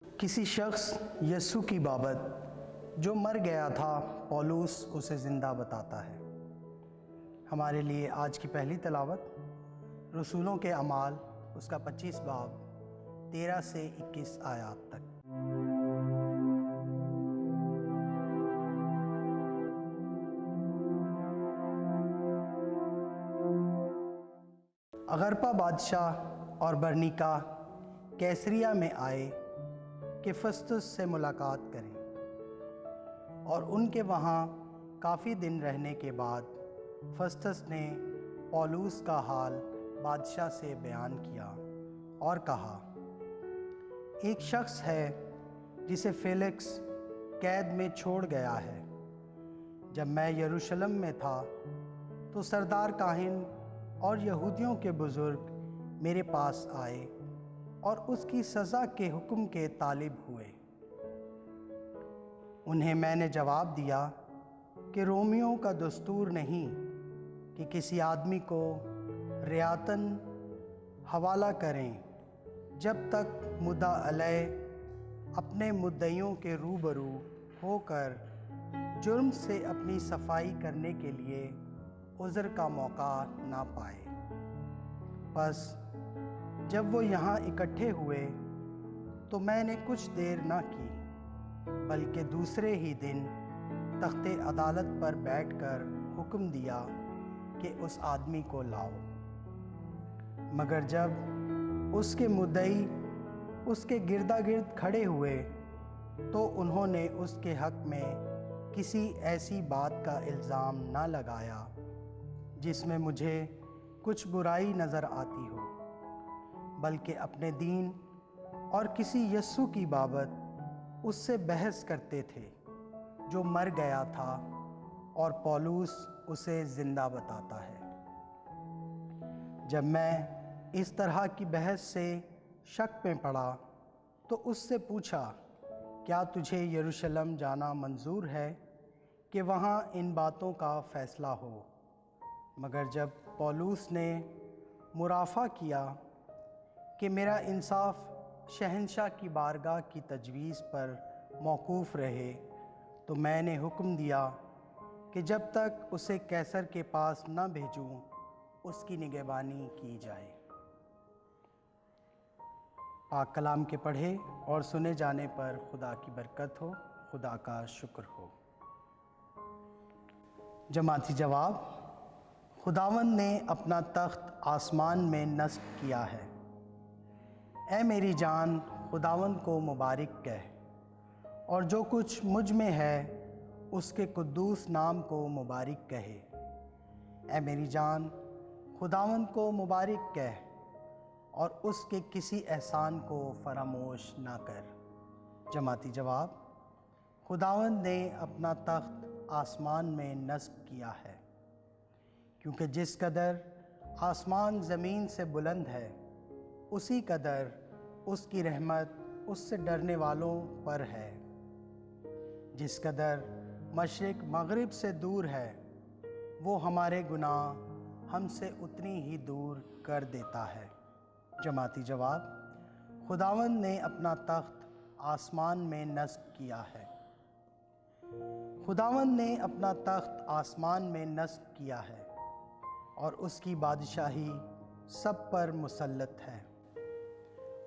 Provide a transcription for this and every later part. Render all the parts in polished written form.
किसी शख्स यस्सु की बाबत जो मर गया था, पौलुस उसे ज़िंदा बताता है। हमारे लिए आज की पहली तलावत रसूलों के अमाल उसका 25 बाब 13 से 21 आयात तक। अगरपा बादशाह और बरनीका कैसरिया में आए कि फस्तुस से मुलाकात करें, और उनके वहाँ काफ़ी दिन रहने के बाद फस्तुस ने पौलुस का हाल बादशाह से बयान किया और कहा, एक शख्स है जिसे फेलिक्स कैद में छोड़ गया है। जब मैं यरूशलेम में था तो सरदार काहिन और यहूदियों के बुज़ुर्ग मेरे पास आए और उसकी सज़ा के हुक्म के तालिब हुए। उन्हें मैंने जवाब दिया कि रोमियों का दस्तूर नहीं कि किसी आदमी को रियातन हवाला करें जब तक मुद्दा अलैह अपने मुद्दइयों के रूबरू होकर जुर्म से अपनी सफाई करने के लिए उज़्र का मौका ना पाए। बस जब वो यहाँ इकट्ठे हुए तो मैंने कुछ देर ना की, बल्कि दूसरे ही दिन तख्ते अदालत पर बैठकर हुक्म दिया कि उस आदमी को लाओ। मगर जब उसके मुद्दई उसके गिरदा गिर्द खड़े हुए तो उन्होंने उसके हक़ में किसी ऐसी बात का इल्ज़ाम ना लगाया जिसमें मुझे कुछ बुराई नज़र आती हो, बल्कि अपने दीन और किसी यस्सु की बाबत उससे बहस करते थे जो मर गया था, और पौलुस उसे ज़िंदा बताता है। जब मैं इस तरह की बहस से शक में पड़ा तो उससे पूछा, क्या तुझे यरूशलेम जाना मंजूर है कि वहाँ इन बातों का फ़ैसला हो? मगर जब पौलुस ने मुराफ़ा किया कि मेरा इंसाफ शहंशाह की बारगाह की तजवीज़ पर मौकूफ़ रहे, तो मैंने हुक्म दिया कि जब तक उसे कैसर के पास न भेजूं उसकी निगहबानी की जाए। पाक कलाम के पढ़े और सुने जाने पर खुदा की बरकत हो, खुदा का शुक्र हो। जमाती जवाब, खुदावंद ने अपना तख्त आसमान में नस्ब किया है। ऐ मेरी जान, खुदावंद को मुबारक कह, और जो कुछ मुझ में है उसके कुद्दूस नाम को मुबारक कहे। ऐ मेरी जान, खुदावंद को मुबारक कह और उसके किसी एहसान को फरामोश ना कर। जमाती जवाब, खुदावंद ने अपना तख्त आसमान में नस्ब किया है, क्योंकि जिस कदर आसमान ज़मीन से बुलंद है उसी कदर उसकी रहमत उससे डरने वालों पर है। जिस कदर मशरिक़ मग़रिब से दूर है वो हमारे गुनाह हमसे उतनी ही दूर कर देता है। जमाती जवाब, खुदावंद ने अपना तख्त आसमान में नस्ब किया है। खुदावंद ने अपना तख्त आसमान में नस्ब किया है और उसकी बादशाही सब पर मुसल्लत है।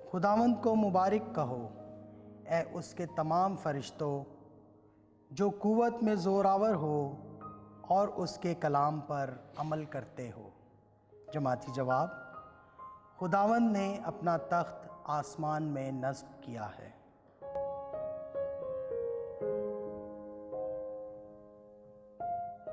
खुदावंद को मुबारक कहो, ए उसके तमाम फरिश्तों जो कुव्वत में ज़ोरावर हो और उसके कलाम पर अमल करते हो। जमाती जवाब, खुदावंद ने अपना तख्त आसमान में नस्ब किया है।